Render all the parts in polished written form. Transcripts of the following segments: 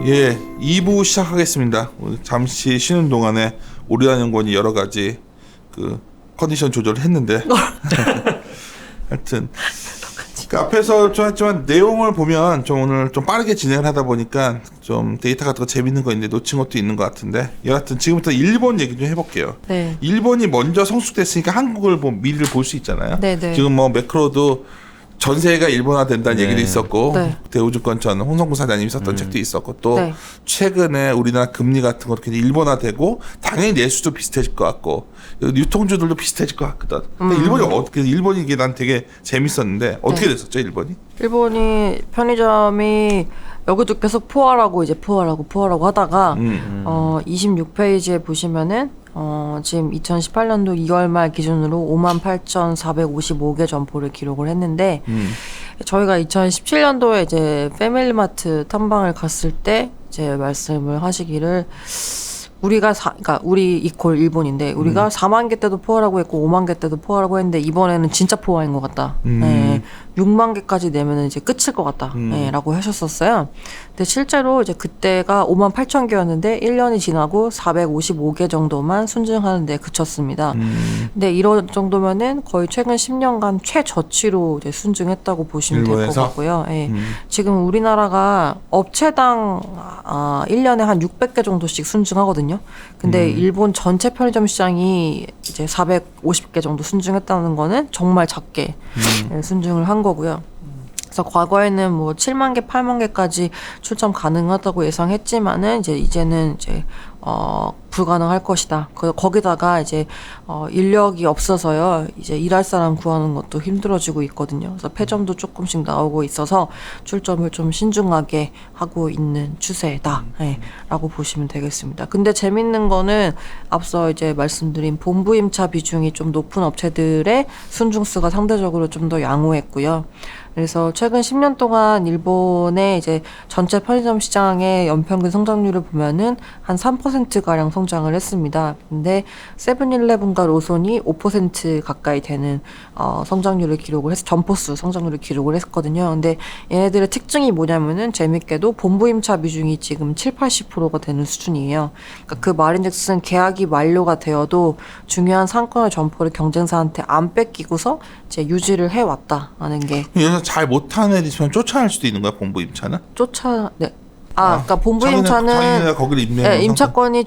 예, 2부 시작하겠습니다. 잠시 쉬는 동안에 오리안연구원이 여러 가지 그 컨디션 조절을 했는데 하여튼 그 앞에서 좀 했지만 내용을 보면 좀 오늘 좀 빠르게 진행을 하다 보니까 좀 데이터 같은 거 재밌는 거 있는데 놓친 것도 있는 것 같은데 여하튼 지금부터 일본 얘기 좀 해볼게요. 네. 일본이 먼저 성숙됐으니까 한국을 미리를 볼 수 있잖아요. 네네. 지금 뭐 매크로도 전세가 일본화 된다는 네. 얘기도 있었고 네. 대우증권 전 홍성구 사장님이 썼던 책도 있었고 또 네. 최근에 우리나라 금리 같은 것도 굉장히 일본화되고 당연히 내수도 비슷해질 것 같고 유통주들도 비슷해질 것 같거든. 근데 일본이 이게 난 되게 재밌었는데 어떻게 네. 됐었죠 일본이? 일본이 편의점이 여기도 계속 포화라고 하다가 26페이지에 보시면은 지금 2018년도 2월 말 기준으로 58,455개 점포를 기록을 했는데 저희가 2017년도에 이제 패밀리마트 탐방을 갔을 때 이제 말씀을 하시기를 그러니까 우리 이퀄 일본인데 우리가 4만 개 때도 포화라고 했고 5만 개 때도 포화라고 했는데 이번에는 진짜 포화인 것 같다. 6만 개까지 내면은 이제 끝일 것 같다. 라고 하셨었어요. 근데 실제로 이제 그때가 5만 8천 개였는데 1년이 지나고 455개 정도만 순증하는 데 그쳤습니다. 근데 이런 정도면은 거의 최근 10년간 최저치로 이제 순증했다고 보시면 될 것 같고요. 예. 지금 우리나라가 업체당 1년에 한 600개 정도씩 순증하거든요. 근데 일본 전체 편의점 시장이 이제 450개 정도 순증했다는 거는 정말 작게 순증을 한 거고요. 그래서 과거에는 뭐 7만 개, 8만 개까지 출점 가능하다고 예상했지만은 이제는 불가능할 것이다. 거기다가 이제 인력이 없어서요. 이제 일할 사람 구하는 것도 힘들어지고 있거든요. 그래서 폐점도 조금씩 나오고 있어서 출점을 좀 신중하게 하고 있는 추세다. 라고 보시면 되겠습니다. 근데 재밌는 거는 앞서 이제 말씀드린 본부 임차 비중이 좀 높은 업체들의 순증수가 상대적으로 좀 더 양호했고요. 그래서 최근 10년 동안 일본의 이제 전체 편의점 시장의 연평균 성장률을 보면은 한 3%가량 성장을 했습니다. 근데 세븐일레븐과 로손이 5% 가까이 되는 성장률을 기록을 점포수 성장률을 기록을 했거든요. 근데 얘네들의 특징이 뭐냐면은 재밌게도 본부 임차 비중이 지금 70-80%가 되는 수준이에요. 그러니까 그 말인즉슨 계약이 만료가 되어도 중요한 상권의 점포를 경쟁사한테 안 뺏기고서 이제 유지를 해왔다라는 게. 여기서 잘 못하는 애들 있으면 쫓아낼 수도 있는 거야 본부 임차는? 네. 그러니까 본부 임차는 임차권이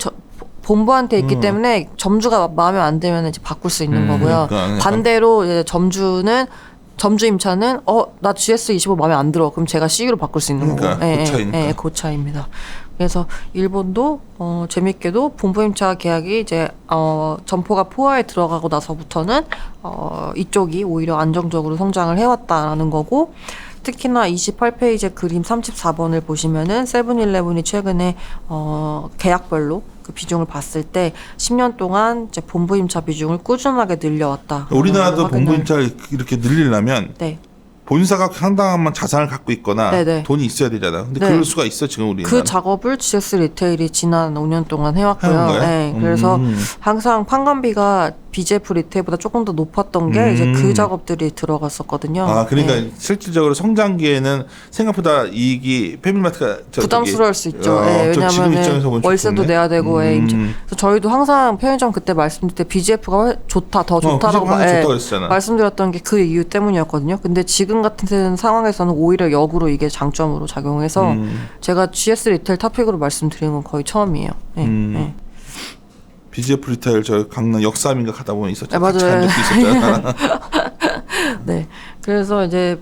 본부한테 있기 때문에 점주가 마음에 안 들면 이제 바꿀 수 있는 거고요. 그러니까. 반대로 이제 점주 임차는 나 GS25 마음에 안 들어. 그럼 제가 CU로 바꿀 수 있는 거고. 고차이니까. 그 차이입니다. 그래서 일본도 재밌게도 본부 임차 계약이 이제 점포가 포화에 들어가고 나서부터는 이쪽이 오히려 안정적으로 성장을 해왔다라는 거고. 특히나 28페이지 그림 34번을 보시면은 세븐일레븐이 최근에 계약별로 그 비중을 봤을 때 10년 동안 이제 본부 임차 비중을 꾸준하게 늘려왔다. 우리나라도 본부 임차를 이렇게 늘리려면 네. 본사가 상당한 자산을 갖고 있거나 네네. 돈이 있어야 되잖아. 근데 네. 그럴 수가 있어 지금 우리는. 그 작업을 GS 리테일이 지난 5년 동안 해왔고요. 해온 거야? 네, 그래서 항상 판관비가 BJF 리테일보다 조금 더 높았던 게 이제 그 작업들이 들어갔었거든요. 그러니까 네. 실질적으로 성장기에는 생각보다 이익이 패밀리마트가 부담스러울 수 있죠. 왜냐하면 월세도 내야 되고. 그래서 저희도 항상 편의점 그때 말씀드릴 때 BJF가 더 좋다라고 말씀드렸던 게 그 이유 때문이었거든요. 근데 지금 같은 상황에서는 오히려 역으로 이게 장점으로 작용해서 제가 GS 리테일 탑픽으로 말씀드리는 건 거의 처음이에요. 네. BJF 리테일 저 강남 역삼인가 가다 보면 있었잖아. 맞아요. 있었잖아. 네. 그래서 이제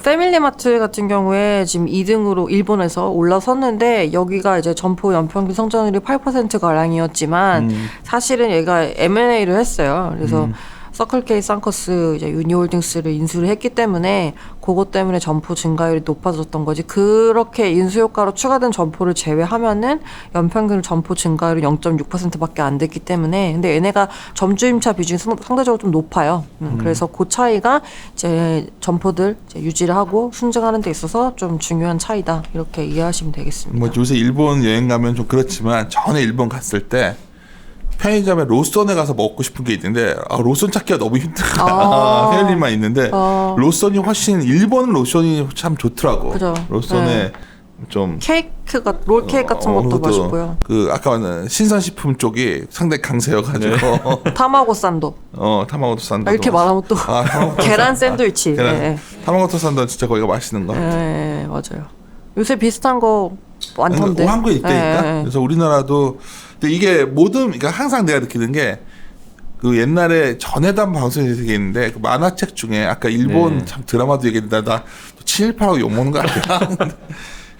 패밀리마트 같은 경우에 지금 2등으로 일본에서 올라섰는데 여기가 이제 점포 연평균 성장률이 8%가량이었지만 사실은 얘가 M&A를 했어요. 그래서 서클K 쌍커스 이제 유니홀딩스를 인수를 했기 때문에 그것 때문에 점포 증가율이 높아졌던 거지. 그렇게 인수 효과로 추가된 점포를 제외하면은 연평균 점포 증가율이 0.6%밖에 안 됐기 때문에. 근데 얘네가 점주 임차 비중이 상대적으로 좀 높아요. 그래서 그 차이가 이제 점포들 이제 유지를 하고 순증하는 데 있어서 좀 중요한 차이다. 이렇게 이해하시면 되겠습니다. 뭐 요새 일본 여행 가면 좀 그렇지만 전에 일본 갔을 때 편의점에 로손에 가서 먹고 싶은 게 있는데 로손 찾기가 너무 힘들어. 페일리만 있는데 로손이 훨씬 일본 로손이 참 좋더라고. 그죠. 로손에 좀 케이크가 롤 케이크 같은 것도 그것도 맛있고요. 그 아까 말한 신선식품 쪽이 상당히 강세여가지고 타마고 산도. 타마고토 산도 이렇게 말하면 또 계란 샌드위치. 예. 타마고토 산도 진짜 거기가 맛있는 거. 예, 맞아요. 요새 비슷한 거 많던데. 한국에 있다니까. 그래서 우리나라도 근데 이게 모든 그러니까 항상 내가 느끼는 게 그 옛날에 전에도 한 방송에서 얘기했는데 그 만화책 중에 아까 일본 참 드라마도 얘기했는데 나 친일파라고 욕먹는 거 아니야?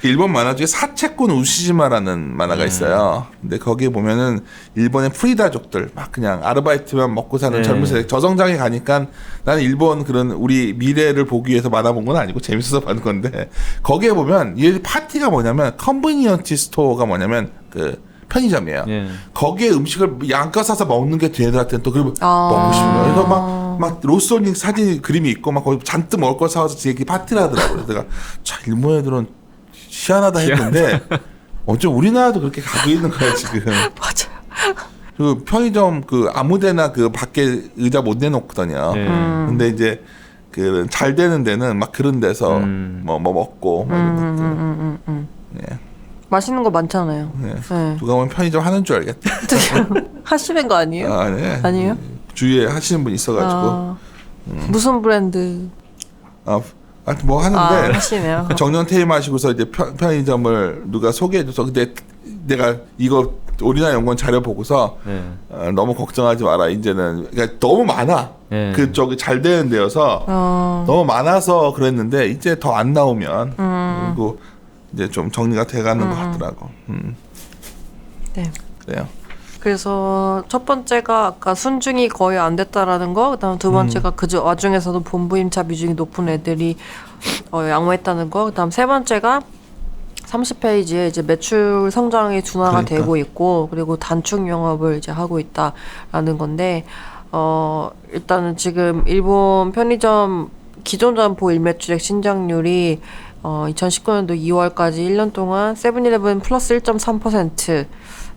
그 일본 만화 중에 사채꾼 우시지마라는 만화가 있어요. 근데 거기에 보면은 일본의 프리다족들 막 그냥 아르바이트만 먹고 사는 젊은 세대 저성장에 가니까 나는 일본 그런 우리 미래를 보기 위해서 만화 본 건 아니고 재밌어서 봤는 건데 거기에 보면 얘 파티가 뭐냐면 컨비니언트 스토어가 뭐냐면 그 편의점이에요. 거기에 음식을 양껏 사서 먹는 게 걔네들한테는 또 그걸 먹고 싶은 거예요. 그래서 막 로스오닉 사진 그림이 있고 막 거기 잔뜩 먹을 거 사와서 되게 파티를 하더라고요. 내가 자 일본 애들은 희한하다 했는데 어쩜 우리나라도 그렇게 가고 있는 거야 지금. 맞아요. 그 편의점 그 아무데나 그 밖에 의자 못 내놓거든요. 근데 이제 그 잘 되는 데는 막 그런 데서 뭐 먹고 막 이런 것들. 예. 맛있는 거 많잖아요. 네. 네. 누가 보면 편의점 하는 줄 알겠다. 하시는 거 아니에요? 아, 네. 아니에요? 주위에 하시는 분 있어가지고. 무슨 브랜드? 뭐 하는데. 하시네요. 정년 퇴임하시고서 이제 편의점을 누가 소개해줘서 근데 내가 이거 우리나라 연구원 자료 보고서 너무 걱정하지 마라. 이제는 그러니까 너무 많아. 그쪽이 잘 되는 데여서 너무 많아서 그랬는데 이제 더 안 나오면 그리고 이제 좀 정리가 돼가는 것 같더라고. 네. 그래요. 그래서 첫 번째가 아까 순증이 거의 안 됐다라는 거, 그다음 두 번째가 그 와중에서도 본부 임차 비중이 높은 애들이 양호했다는 거, 그다음 세 번째가 30페이지에 이제 매출 성장이 둔화가 그러니까. 되고 있고, 그리고 단축 영업을 이제 하고 있다라는 건데, 일단은 지금 일본 편의점 기존 점포 일매출액 신장률이 2019년도 2월까지 1년 동안 세븐일레븐 플러스 1.3%,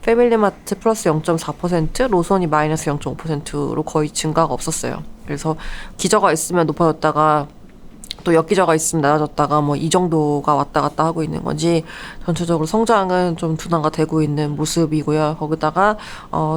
패밀리마트 플러스 0.4%, 로손이 마이너스 0.5%로 거의 증가가 없었어요. 그래서 기저가 있으면 높아졌다가 또 역기저가 있으면 낮아졌다가 뭐 이 정도가 왔다 갔다 하고 있는 건지 전체적으로 성장은 좀 둔화가 되고 있는 모습이고요. 거기다가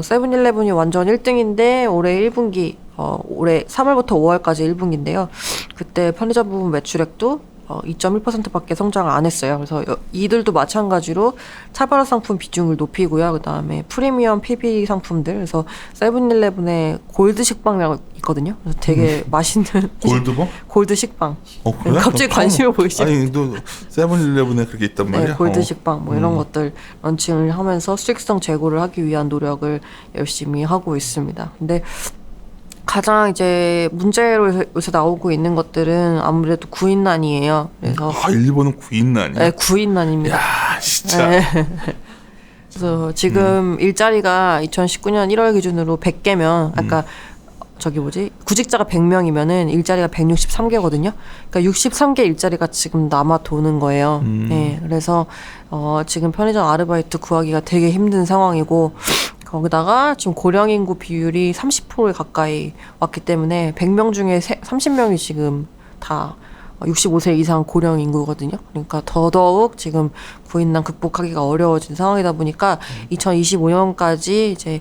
세븐일레븐이 완전 1등인데 올해 1분기 올해 3월부터 5월까지 1분기인데요. 그때 편의점 부분 매출액도 2.1%밖에 성장을 안 했어요. 그래서 이들도 마찬가지로 차별화 상품 비중을 높이고요. 그다음에 프리미엄 PB 상품들, 그래서 세븐일레븐에 골드 식빵이라고 있거든요. 그래서 되게 맛있는 골드봉? 골드 식빵. 그래? 갑자기 관심을 보이시죠? 아니, 또 세븐일레븐에 그렇게 있단 말이야? 네, 골드 식빵 뭐 이런 것들 런칭을 하면서 수익성 제고를 하기 위한 노력을 열심히 하고 있습니다. 근데 가장 이제 문제로 요새 나오고 있는 것들은 아무래도 구인난이에요. 그래서 일본은 구인난이야? 네, 구인난입니다. 야, 진짜. 네. 그래서 지금 일자리가 2019년 1월 기준으로 100개면 아까 구직자가 100명이면은 일자리가 163개거든요. 그러니까 63개 일자리가 지금 남아 도는 거예요. 네. 그래서 지금 편의점 아르바이트 구하기가 되게 힘든 상황이고, 거기다가 지금 고령 인구 비율이 30%에 가까이 왔기 때문에 100명 중에 30명이 지금 다 65세 이상 고령 인구거든요. 그러니까 더더욱 지금 구인난 극복하기가 어려워진 상황이다 보니까 2025년까지 이제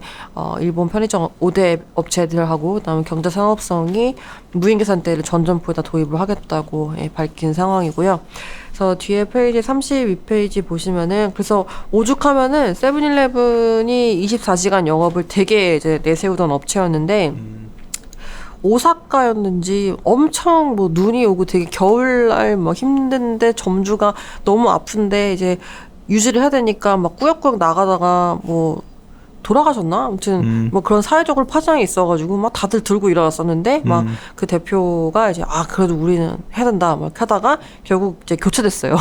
일본 편의점 5대 업체들하고 그다음에 경제산업성이 무인계산대를 전 점포에다 도입을 하겠다고 밝힌 상황이고요. 그래서 뒤에 페이지 32페이지 보시면은 그래서 오죽하면은 세븐일레븐이 24시간 영업을 되게 이제 내세우던 업체였는데 오사카였는지 엄청 뭐 눈이 오고 되게 겨울날 막 힘든데 점주가 너무 아픈데 이제 유지를 해야 되니까 막 꾸역꾸역 나가다가 뭐 돌아가셨나? 아무튼 뭐 그런 사회적으로 파장이 있어가지고 막 다들 들고 일어났었는데 막 그 대표가 이제 그래도 우리는 해야 된다 막 하다가 결국 이제 교체됐어요.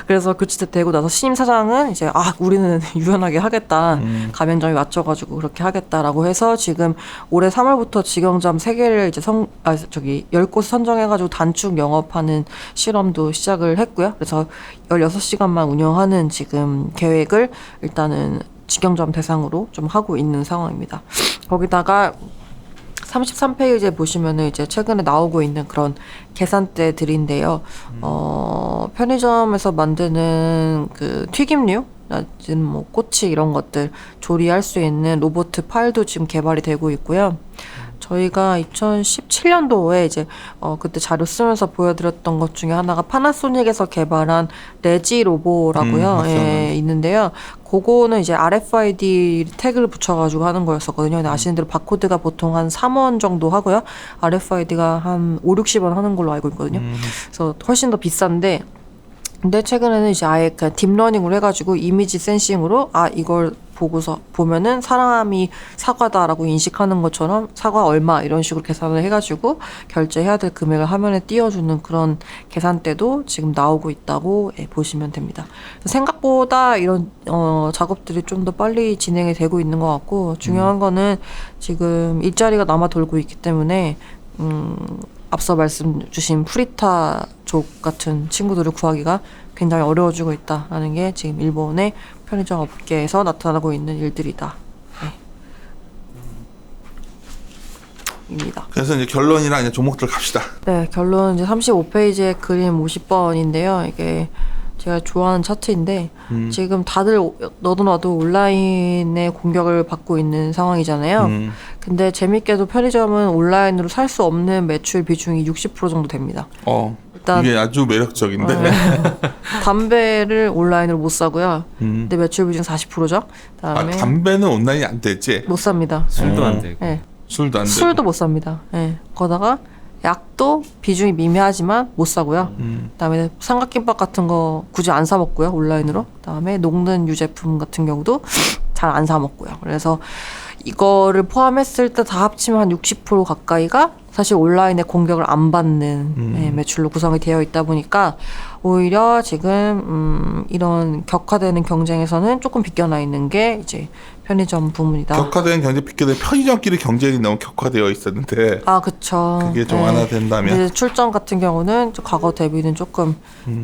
그래서 교체되고 나서 신임 사장은 이제 우리는 유연하게 하겠다. 가맹점에 맞춰가지고 그렇게 하겠다라고 해서 지금 올해 3월부터 직영점 3개를 이제 10곳 선정해가지고 단축 영업하는 실험도 시작을 했고요. 그래서 16시간만 운영하는 지금 계획을 일단은 직영점 대상으로 좀 하고 있는 상황입니다. 거기다가 33페이지에 보시면은 이제 최근에 나오고 있는 그런 계산대들인데요. 편의점에서 만드는 그 튀김류, 낮은 뭐 꼬치 이런 것들 조리할 수 있는 로봇 파일도 지금 개발이 되고 있고요. 저희가 2017년도에 이제 그때 자료 쓰면서 보여드렸던 것 중에 하나가 파나소닉에서 개발한 레지 로보라고요. 예, 있는데요. 그거는 이제 RFID 태그를 붙여가지고 하는 거였었거든요. 근데 아시는 대로 바코드가 보통 한 3원 정도 하고요. RFID가 한 5, 60원 하는 걸로 알고 있거든요. 그래서 훨씬 더 비싼데 근데 최근에는 이제 아예 그냥 딥러닝을 해가지고 이미지 센싱으로 이걸 보면은 사람이 사과다라고 인식하는 것처럼 사과 얼마 이런 식으로 계산을 해가지고 결제해야 될 금액을 화면에 띄워주는 그런 계산대도 지금 나오고 있다고 보시면 됩니다. 생각보다 이런 작업들이 좀 더 빨리 진행이 되고 있는 것 같고 중요한 거는 지금 일자리가 남아 돌고 있기 때문에 앞서 말씀 주신 프리타족 같은 친구들을 구하기가 굉장히 어려워지고 있다라는 게 지금 일본의 편의점 업계에서 나타나고 있는 일들이다. 네. 입니다. 그래서 이제 결론이랑 이제 종목들 갑시다. 네, 결론 이제 35페이지에 그림 50번인데요. 이게 제가 좋아하는 차트인데 지금 다들 너도 나도 온라인의 공격을 받고 있는 상황이잖아요. 근데 재밌게도 편의점은 온라인으로 살 수 없는 매출 비중이 60% 정도 됩니다. 일단 이게 아주 매력적인데. 담배를 온라인으로 못 사고요. 근데 매출 비중 40%죠. 그다음에 담배는 온라인이 안 되지? 못 삽니다. 술도 안 되고. 네. 술도 안 되고. 술도 못 삽니다. 네. 거다가 약도 비중이 미미하지만 못 사고요. 그다음에 삼각김밥 같은 거 굳이 안 사 먹고요. 온라인으로. 그다음에 녹는 유제품 같은 경우도 잘 안 사 먹고요. 그래서 이거를 포함했을 때 다 합치면 한 60% 가까이가 사실 온라인의 공격을 안 받는 매출로 구성이 되어 있다 보니까 오히려 지금 이런 격화되는 경쟁에서는 조금 비껴나 있는 게 이제 편의점 부문이다. 격화된 경제 비교된 편의점끼리 경쟁이 너무 격화되어 있었는데 그쵸. 그게 좀 완화된다면 근데 출점 같은 경우는 과거 대비는 조금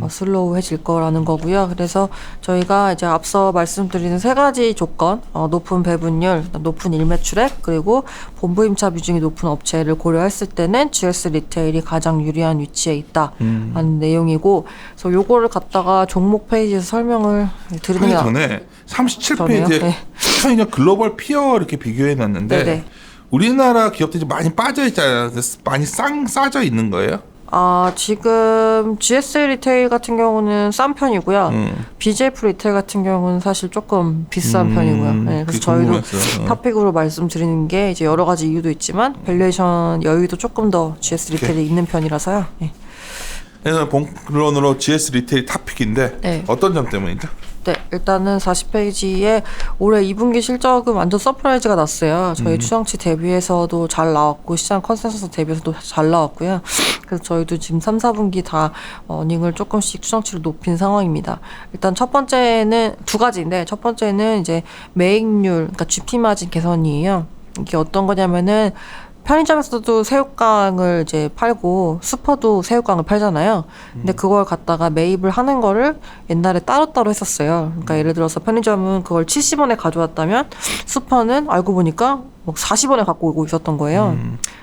슬로우해질 거라는 거고요. 그래서 저희가 이제 앞서 말씀드리는 세 가지 조건, 높은 배분율, 높은 일매출액, 그리고 본부 임차 비중이 높은 업체를 고려했을 때는 GS 리테일이 가장 유리한 위치에 있다라는 내용이고, 그래서 요거를 갖다가 종목 페이지에서 설명을 드리는 게 전에 37페이지에 네. 편의점 글로벌 피어 이렇게 비교해 놨는데 네네. 우리나라 기업들이 많이 빠져 있잖아요. 많이 싸져 있는 거예요? 지금 GS 리테일 같은 경우는 싼 편이고요. BJF 리테일 같은 경우는 사실 조금 비싼 편이고요. 네, 그래서 저희도 탑픽으로 말씀드리는 게 이제 여러 가지 이유도 있지만 밸류에이션 여유도 조금 더 GS 리테일이 있는 편이라서요. 네. 그래서 본론으로 GS 리테일 탑픽인데 네. 어떤 점 때문이죠? 네, 일단은 40페이지에 올해 2분기 실적은 완전 서프라이즈가 났어요. 저희 추정치 대비해서도 잘 나왔고 시장 컨센서스 대비해서도 잘 나왔고요. 그래서 저희도 지금 3, 4분기 다 어닝을 조금씩 추정치를 높인 상황입니다. 일단 첫 번째는 두 가지인데 첫 번째는 이제 매익률, 그러니까 GP 마진 개선이에요. 이게 어떤 거냐면은 편의점에서도 새우깡을 이제 팔고 슈퍼도 새우깡을 팔잖아요. 근데 그걸 갖다가 매입을 하는 거를 옛날에 따로따로 했었어요. 그러니까 예를 들어서 편의점은 그걸 70원에 가져왔다면 슈퍼는 알고 보니까 뭐 40원에 갖고 오고 있었던 거예요.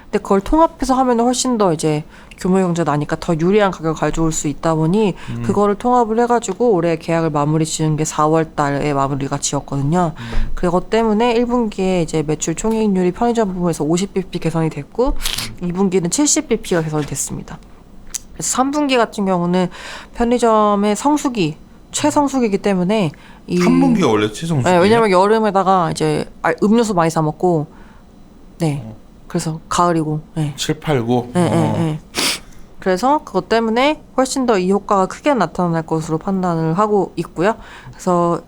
근데 그걸 통합해서 하면 훨씬 더 이제 규모 경제 나니까 더 유리한 가격을 가져올 수 있다 보니 그거를 통합을 해가지고 올해 계약을 마무리 지은 게 4월 달에 마무리가 지었거든요. 그것 때문에 1분기에 이제 매출 총이익률이 편의점 부분에서 50bp 개선이 됐고 2분기는 70bp가 개선이 됐습니다. 그래서 3분기 같은 경우는 편의점의 성수기 최성수기이기 때문에 3분기가 원래 최성수기예요? 네, 왜냐면 여름에다가 이제 음료수 많이 사 먹고 그래서 가을이고 7, 8, 9 그래서 그것 때문에 훨씬 더 이 효과가 크게 나타날 것으로 판단을 하고 있고요. 그래서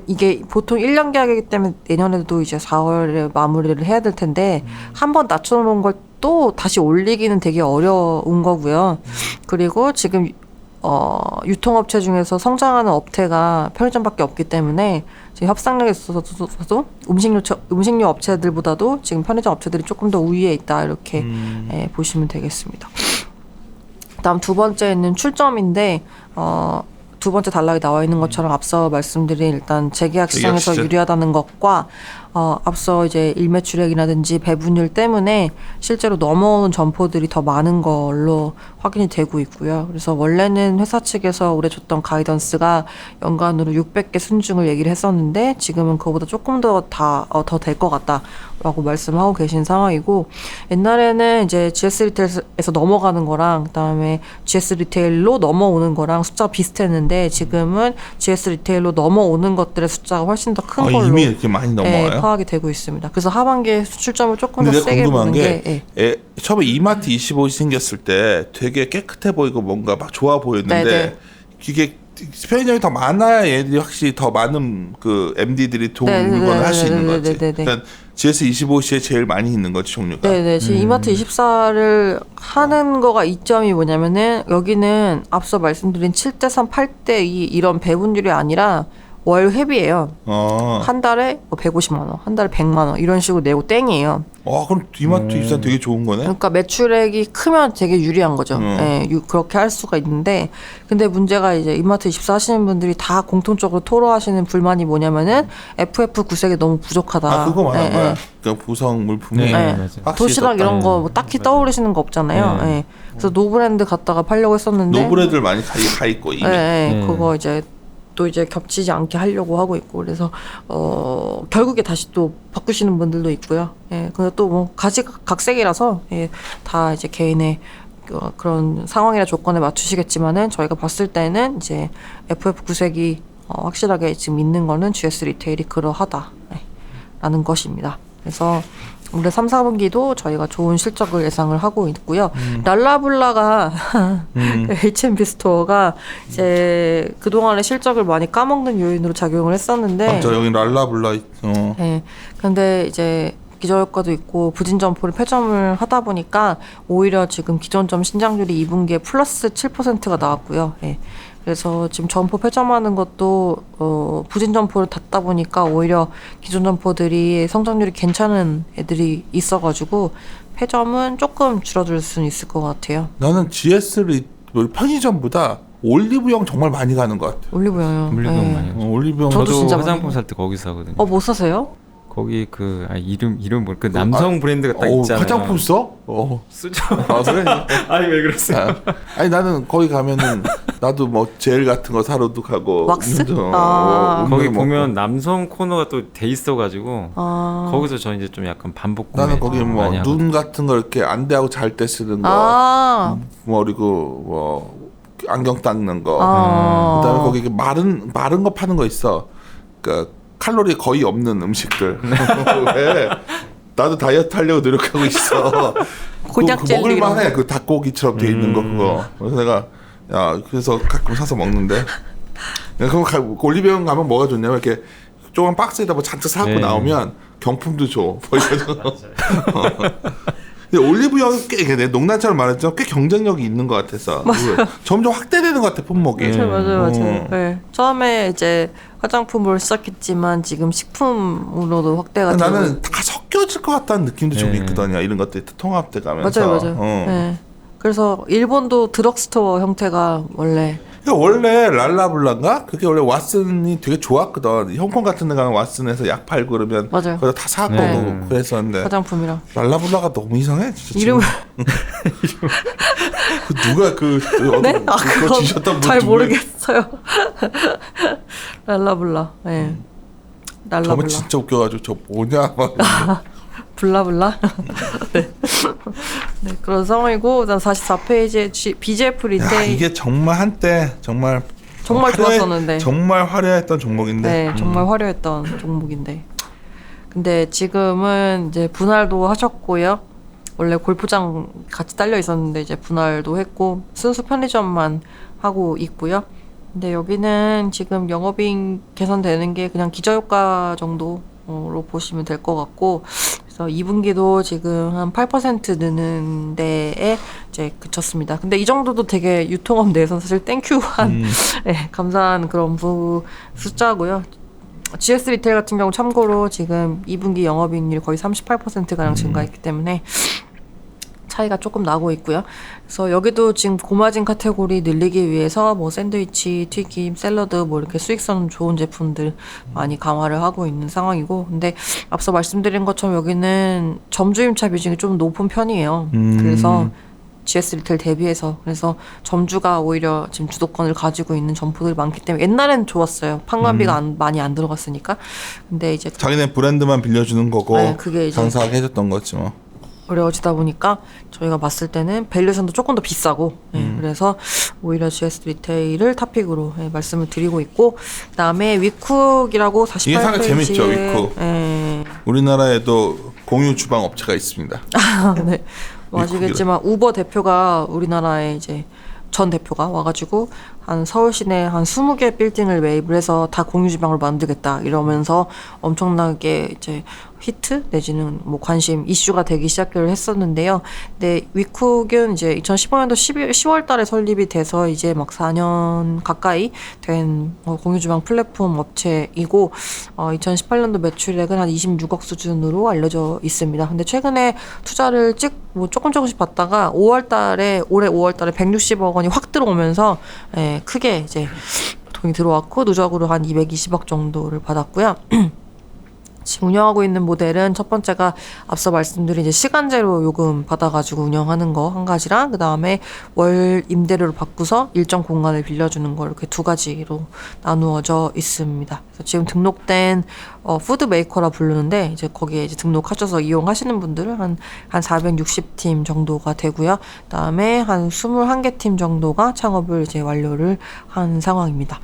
이게 보통 1년 계약이기 때문에 내년에도 이제 4월에 마무리를 해야 될 텐데 한 번 낮춰놓은 걸 또 다시 올리기는 되게 어려운 거고요. 그리고 지금 유통업체 중에서 성장하는 업체가 편의점밖에 없기 때문에 지금 협상력에 있어서도 음식료 업체들보다도 지금 편의점 업체들이 조금 더 우위에 있다 이렇게 보시면 되겠습니다. 다음 두 번째는 출점인데 두 번째 단락에 나와 있는 것처럼 앞서 말씀드린 일단 재계약 시장에서 유리하다는 것과 앞서 이제 일매출액이라든지 배분율 때문에 실제로 넘어오는 점포들이 더 많은 걸로 확인이 되고 있고요. 그래서 원래는 회사 측에서 올해 줬던 가이던스가 연간으로 600개 순증을 얘기를 했었는데 지금은 그거보다 조금 더 될 것 같다라고 말씀하고 계신 상황이고, 옛날에는 이제 GS 리테일에서 넘어가는 거랑 그다음에 GS 리테일로 넘어오는 거랑 숫자가 비슷했는데 지금은 GS 리테일로 넘어오는 것들의 숫자가 훨씬 더 큰 걸로 이미 이렇게 많이 넘어와요? 파악이 되고 있습니다. 그래서 하반기에 수출점을 조금 더 근데 세게 궁금한 보는 게 게 처음에 이마트 25이 생겼을 때 되게 깨끗해 보이고 뭔가 막 좋아 보였는데 네네. 이게 편의점이 더 많아야 얘들이 확실히 더 많은 그 MD들이 좋은 네네네네네네네네. 물건을 할 수 있는 거지. 네네네네. 그러니까 GS25시에 제일 많이 있는 거지 종류가. 네네. 지금 이마트 24를 하는 거가 이점이 뭐냐면은 여기는 앞서 말씀드린 7대3, 8대2 이런 배분율이 아니라 월 회비예요. 한 달에 뭐 150만 원, 한 달에 100만 원 이런 식으로 내고 땡이에요. 그럼 이마트 24 되게 좋은 거네. 그러니까 매출액이 크면 되게 유리한 거죠. 예, 그렇게 할 수가 있는데, 근데 문제가 이제 이마트 24 하시는 분들이 다 공통적으로 토로하시는 불만이 뭐냐면은 FF 구색이 너무 부족하다. 그거 말한 예, 거야. 예. 그러니까 구성 물품이 네, 네. 맞아요. 도시락 이런 거 뭐 딱히 떠오르시는 거 없잖아요. 네. 예. 그래서 노브랜드 갖다가 팔려고 했었는데, 노브레들 많이 가 있고 이미. 예, 예. 네. 그거 이제 또 이제 겹치지 않게 하려고 하고 있고, 그래서 결국에 다시 또 바꾸시는 분들도 있고요. 예. 근데 또 뭐 가지각색이라서 예, 다 이제 개인의 그런 상황이나 조건에 맞추시겠지만은 저희가 봤을 때는 이제 FF 구색이 확실하게 지금 있는 거는 GS 리테일이 그러하다 라는 것입니다. 그래서 올해 3, 4분기도 저희가 좋은 실적을 예상을 하고 있고요. 랄라블라가 H&B 스토어가 이제 그동안의 실적을 많이 까먹는 요인으로 작용을 했었는데, 맞아, 여기 랄라블라. 네. 근데 이제 기저효과도 있고 부진 점포를 폐점을 하다 보니까 오히려 지금 기존점 신장률이 2분기에 플러스 7%가 나왔고요. 예. 그래서 지금 점포 폐점하는 것도 부진 점포를 닫다 보니까 오히려 기존 점포들이 성장률이 괜찮은 애들이 있어가지고 폐점은 조금 줄어들 수는 있을 것 같아요. 나는 편의점보다 올리브영 정말 많이 가는 것 같아. 올리브영요. 올리브영 예. 많이 가죠. 올리브영 저도 저도 진짜 화장품 많이 살 때 거기서 사거든요. 뭐 사세요? 거기 이름 뭐 그 남성 브랜드가 딱 있잖아요. 화장품 써? 쓰죠. 그래? 아니 왜 그러세요? 아니 나는 거기 가면은 나도 뭐 젤 같은 거 사러도 가고. 왁스? 거기 먹고. 보면 남성 코너가 또 돼 있어가지고 거기서 저 이제 좀 약간 반복 구매 나는 거기 뭐 많이 눈 하거든요. 같은 거 이렇게 안대하고 잘 때 쓰는 거, 그리고 뭐 안경 닦는 거. 그다음에 거기 이렇게 마른 거 파는 거 있어. 그러니까 칼로리 거의 없는 음식들. 왜? 나도 다이어트 하려고 노력하고 있어. 곤약 젤리 이런 먹을만해. 거. 그 닭고기처럼 돼 있는 거 그거. 그래서 내가 그래서 가끔 사서 먹는데. 그럼 올리브영 가면 뭐가 좋냐면 이렇게 조그만 박스에다 뭐 잔뜩 사갖고 네. 나오면 경품도 줘. 근데 올리브영은 내 농담처럼 말했지만 꽤 경쟁력이 있는 것 같아서 점점 확대되는 것 같아 품목이. 맞아요. 네. 처음에 이제 화장품으로 시작했지만 지금 식품으로도 확대가 되고. 나는 다 섞여질 것 같다는 느낌도 좀 네. 있거든요. 이런 것들이 통합돼 가면서. 맞아요. 네. 그래서 일본도 드럭스토어 형태가 원래 그러니까 원래 랄라블라인가? 그게 원래 왓슨이 되게 좋았거든. 홍콩 같은 데 가면 왓슨에서 약 팔고 그러면 맞아요. 거기다 다 사고 네. 그랬었는데 화장품이랑 랄라블라가 너무 이상해. 진짜 이름을 누가 네? 그거 그건 지셨던 분 잘 누구예요? 모르겠어요. 랄라블라. 네. 랄라블라. 저번 진짜 웃겨가지고 저 뭐냐 막. 블라블라. 네. 네, 그런 상황이고, 그다음 44페이지에 BGF 야, 리테일. 이게 정말 한때 정말 좋았었는데. 정말 화려했던 종목인데. 네, 정말 화려했던 종목인데. 근데 지금은 이제 분할도 하셨고요. 원래 골프장 같이 딸려 있었는데 이제 분할도 했고 순수 편의점만 하고 있고요. 근데 여기는 지금 영업이익 개선되는 게 그냥 기저효과 정도로 보시면 될 것 같고, 그래서 2분기도 지금 한 8% 느는 데에 이제 그쳤습니다. 근데 이 정도도 되게 유통업 내에서 사실 땡큐한 네, 감사한 그런 숫자고요. GS 리테일 같은 경우 참고로 지금 2분기 영업이익률이 거의 38%가량 증가했기 때문에 차이가 조금 나고 있고요. 그래서 여기도 지금 고마진 카테고리 늘리기 위해서 뭐 샌드위치, 튀김, 샐러드 뭐 이렇게 수익성 좋은 제품들 많이 강화를 하고 있는 상황이고, 근데 앞서 말씀드린 것처럼 여기는 점주임차 비중이 좀 높은 편이에요. 그래서 GS 리테일 대비해서, 그래서 점주가 오히려 지금 주도권을 가지고 있는 점포들이 많기 때문에 옛날엔 좋았어요. 판관비가 많이 안 들어갔으니까. 근데 이제 자기네 브랜드만 빌려주는 거고 네, 그게 이제 장사하게 해줬던 거지 뭐. 어려워지다 보니까 저희가 봤을 때는 밸류에이션도 조금 더 비싸고, 그래서 오히려 GS 리테일을 탑픽으로 말씀을 드리고 있고, 그다음에 위쿡이라고 48페이지에 이게 상당히 재밌죠, 위쿡. 우리나라에도 공유 주방 업체가 있습니다. 네. 뭐 아시겠지만 우버 대표가 우리나라에 이제 전 대표가 와가지고 한 서울 시내 한 20개 빌딩을 매입을 해서 다 공유 주방으로 만들겠다 이러면서 엄청나게 이제 히트 내지는 뭐 관심 이슈가 되기 시작을 했었는데요. 근데 위쿡은 이제 2015년도 10월 달에 설립이 돼서 이제 막 4년 가까이 된 공유 주방 플랫폼 업체이고 2018년도 매출액은 한 26억 수준으로 알려져 있습니다. 근데 최근에 투자를 뭐 조금씩 받다가 올해 5월 달에 160억 원이 확 들어오면서 크게 이제 돈이 들어왔고 누적으로 한 220억 정도를 받았고요. 지금 운영하고 있는 모델은 첫 번째가 앞서 말씀드린 이제 시간제로 요금 받아가지고 운영하는 거 한 가지랑, 그 다음에 월 임대료를 받고서 일정 공간을 빌려주는 거, 이렇게 두 가지로 나누어져 있습니다. 그래서 지금 등록된 푸드 메이커라 부르는데 이제 거기에 이제 등록하셔서 이용하시는 분들은 한 460팀 정도가 되고요. 그 다음에 한 21개 팀 정도가 창업을 이제 완료를 한 상황입니다.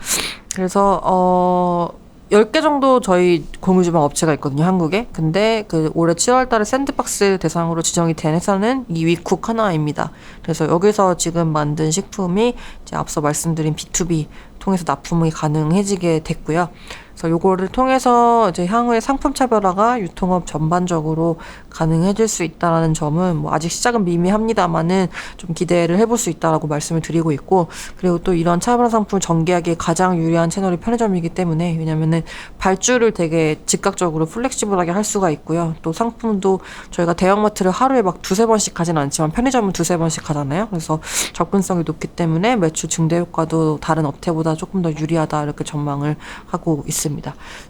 그래서 10개 정도 저희 공유주방 업체가 있거든요, 한국에. 근데 그 올해 7월 달에 샌드박스 대상으로 지정이 된 회사는 이 위쿡 하나입니다. 그래서 여기서 지금 만든 식품이 이제 앞서 말씀드린 B2B 통해서 납품이 가능해지게 됐고요. 그래서 요거를 통해서 이제 향후에 상품 차별화가 유통업 전반적으로 가능해질 수 있다라는 점은 뭐 아직 시작은 미미합니다만은 좀 기대를 해볼 수 있다라고 말씀을 드리고 있고, 그리고 또 이런 차별화 상품을 전개하기에 가장 유리한 채널이 편의점이기 때문에, 왜냐면은 발주를 되게 즉각적으로 플렉시블하게 할 수가 있고요. 또 상품도 저희가 대형마트를 하루에 막 2-3번씩 가진 않지만 편의점은 2-3번씩 가잖아요. 그래서 접근성이 높기 때문에 매출 증대 효과도 다른 업체보다 조금 더 유리하다, 이렇게 전망을 하고 있습니다.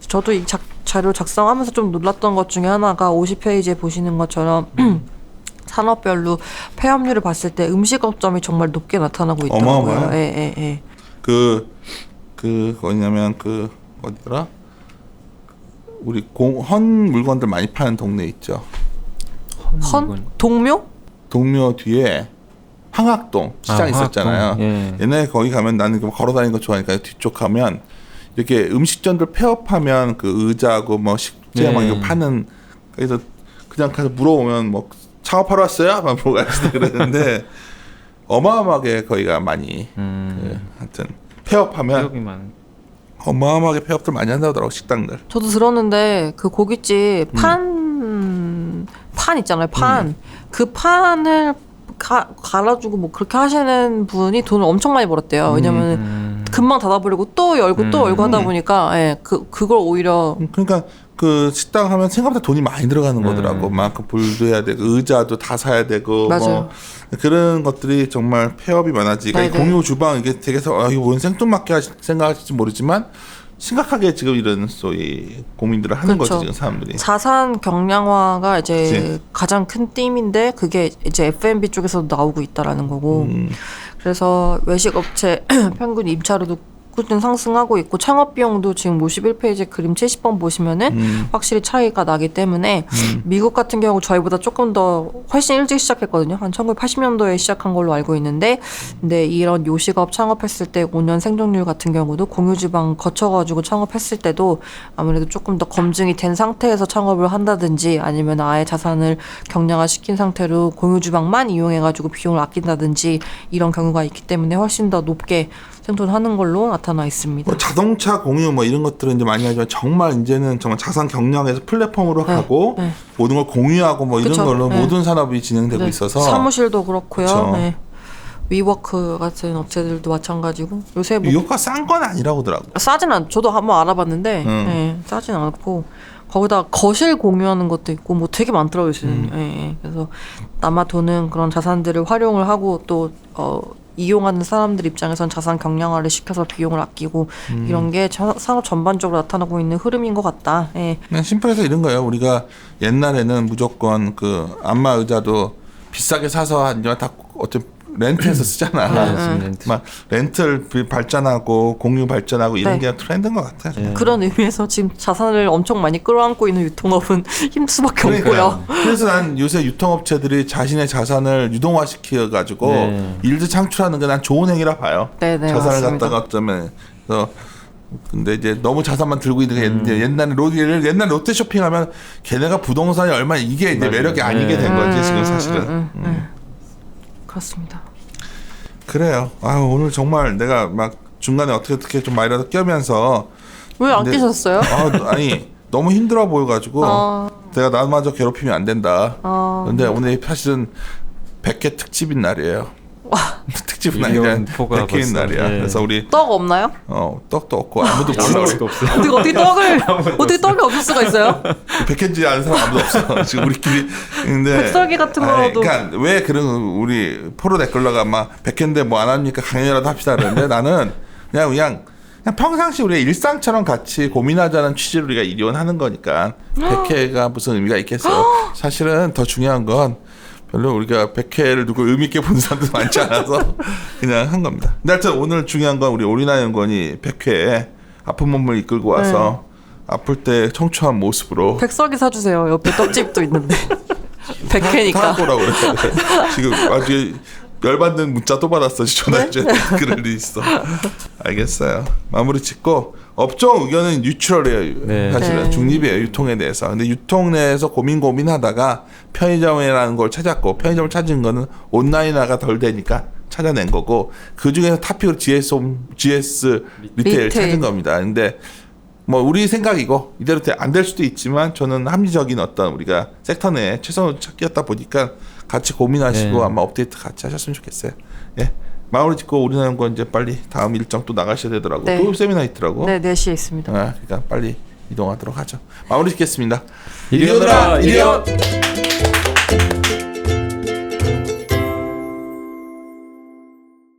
저도 이 자료 작성하면서 좀 놀랐던 것 중에 하나가 50페이지에 보시는 것처럼 산업별로 폐업률을 봤을 때 음식업점이 정말 높게 나타나고 있더라고요. 어마어마해요. 예. 뭐냐면 어디더라? 우리 헌 물건들 많이 파는 동네 있죠. 헌? 동묘? 동묘 뒤에 황학동 시장 있었잖아요. 황학동. 예. 옛날에 거기 가면 나는 걸어 다니는 거 좋아하니까 뒤쪽 가면 이렇게 음식점들 폐업하면 그 의자고 뭐 식재 막 이거 파는, 그래서 그냥 가서 물어보면 뭐 창업하러 왔어요? 막 물어가지고 그러는데 어마어마하게 거기가 많이 하여튼 폐업하면 어마어마하게 폐업들 많이 한다더라고, 식당들. 저도 들었는데 그 고깃집 판 있잖아요. 그 판을 갈아주고 뭐 그렇게 하시는 분이 돈을 엄청 많이 벌었대요. 왜냐면 금방 닫아버리고 또 열고 또 열고 하다 보니까 그걸 오히려, 그러니까 그 식당 하면 생각보다 돈이 많이 들어가는 거더라고. 막 불도 해야 되고 의자도 다 사야 되고 맞아요. 뭐 그런 것들이 정말 폐업이 많아지니까 이 공유 주방 이게 되게 이거 뭔 생뚱맞게 생각하실지 모르지만 심각하게 지금 이런 소위 고민들을 하는 그렇죠. 거지, 지금 사람들이. 자산 경량화가 이제 그치. 가장 큰 띠임인데 그게 이제 F&B 쪽에서도 나오고 있다라는 거고. 그래서 외식 업체 평균 임차료도 꾸준히 상승하고 있고, 창업 비용도 지금 51페이지 그림 70번 보시면은 확실히 차이가 나기 때문에 미국 같은 경우 저희보다 조금 더 훨씬 일찍 시작했거든요. 한 1980년도에 시작한 걸로 알고 있는데, 근데 이런 요식업 창업했을 때 5년 생존율 같은 경우도 공유주방 거쳐가지고 창업했을 때도 아무래도 조금 더 검증이 된 상태에서 창업을 한다든지, 아니면 아예 자산을 경량화 시킨 상태로 공유주방만 이용해가지고 비용을 아낀다든지 이런 경우가 있기 때문에 훨씬 더 높게 생존하는 걸로 나타나 있습니다. 뭐 자동차 공유 뭐 이런 것들은 이제 많이 하지만 정말 이제는 정말 자산 경량에서 플랫폼으로 하고 모든 걸 공유하고 뭐 이런 그쵸. 걸로 모든 산업이 진행되고 있어서 사무실도 그렇고요. 그쵸. 위워크 같은 업체들도 마찬가지고, 요새 뭐 이거가 싼 건 아니라고 하더라고. 싸진 않. 저도 한번 알아봤는데 싸진 않고 거기다 거실 공유하는 것도 있고 뭐 되게 많더라고요 지금. 예. 그래서 남아도는 그런 자산들을 활용을 하고 또 이용하는 사람들 입장에선 자산 경량화를 시켜서 비용을 아끼고 이런 게 산업 전반적으로 나타나고 있는 흐름인 것 같다. 예. 그냥 심플해서 이런 거예요. 우리가 옛날에는 무조건 그 안마 의자도 비싸게 사서 하지만 다 어떤 렌트해서 쓰잖아. 렌트. 막 렌트를 발전하고 공유 발전하고 이런 네. 게 트렌드인 것 같아. 그런 의미에서 지금 자산을 엄청 많이 끌어안고 있는 유통업은 힘들 수밖에 없고요. 그래서 난 요새 유통업체들이 자신의 자산을 유동화시켜 가지고 네. 일도 창출하는 게 난 좋은 행위라 봐요. 네네, 자산을 맞습니다. 갖다가 어쩌면 그래서 근데 이제 너무 자산만 들고 있는 게 옛날에 옛날 롯데 쇼핑하면 걔네가 부동산이 얼마 이게 이제 맞아요. 매력이 아니게 된 거지 지금 사실은. 그렇습니다. 그래요. 아 오늘 정말 내가 막 중간에 어떻게 좀 말이라도 껴면서 왜 안 근데- 끼셨어요? 아니 너무 힘들어 보여가지고 내가 나마저 괴롭히면 안 된다. 근데 오늘 사실은 100회 특집인 날이에요. 특집은 아니라 미리온 포가 100회인 벌써, 날이야. 예. 그래서 우리 떡 없나요? 떡도 없고 아무도 몰라. 우리 아무것도 없어요. 어떻게 떡이 없을 수가 있어요? 100회인지 아는 사람 아무도 없어. 지금 우리끼리. 근데 백설기 같은 거라도. 그러니까 왜 그런 우리 포로 댓글러가 막 100회인데 뭐 안 합니까 강연이라도 합시다 그러는데 나는 그냥 평상시 우리가 일상처럼 같이 고민하자는 취지로 우리가 이론하는 거니까 100회가 무슨 의미가 있겠어. 사실은 더 중요한 건 별로 우리가 100회를 누구 의미 있게 본 사람도 많지 않아서 그냥 한 겁니다. 근데 하여튼 오늘 중요한 건 우리 오리나 연구원이 100회에 아픈 몸을 이끌고 와서 아플 때 청초한 모습으로 백설기 사주세요. 옆에 떡집도 있는데. 100회니까. 타고라고 그래. 지금 아주 열받는 문자 또 받았어. 전화해줘야 그럴 일이 있어. 알겠어요. 마무리 짓고 업종 의견은 뉴트럴이에요. 네. 사실은 네. 중립이에요. 유통에 대해서. 근데 유통 내에서 고민하다가 편의점이라는 걸 찾았고 편의점을 찾은 거는 온라인화가 덜 되니까 찾아낸 거고 그 중에서 탑픽으로 GS 리테일 찾은 겁니다. 근데 뭐 우리 생각이고 이대로 안 될 수도 있지만 저는 합리적인 어떤 우리가 섹터 내에 최선을 찾기였다 보니까 같이 고민하시고 네. 아마 업데이트 같이 하셨으면 좋겠어요. 예. 마무리 짓고 우리나라 연구원 이제 빨리 다음 일정 또 나가셔야 되더라고. 네. 또 세미나 있더라고. 네, 4시에 있습니다. 그러니까 빨리 이동하도록 하죠. 마무리 짓겠습니다. 이리 오너라, 이리 온!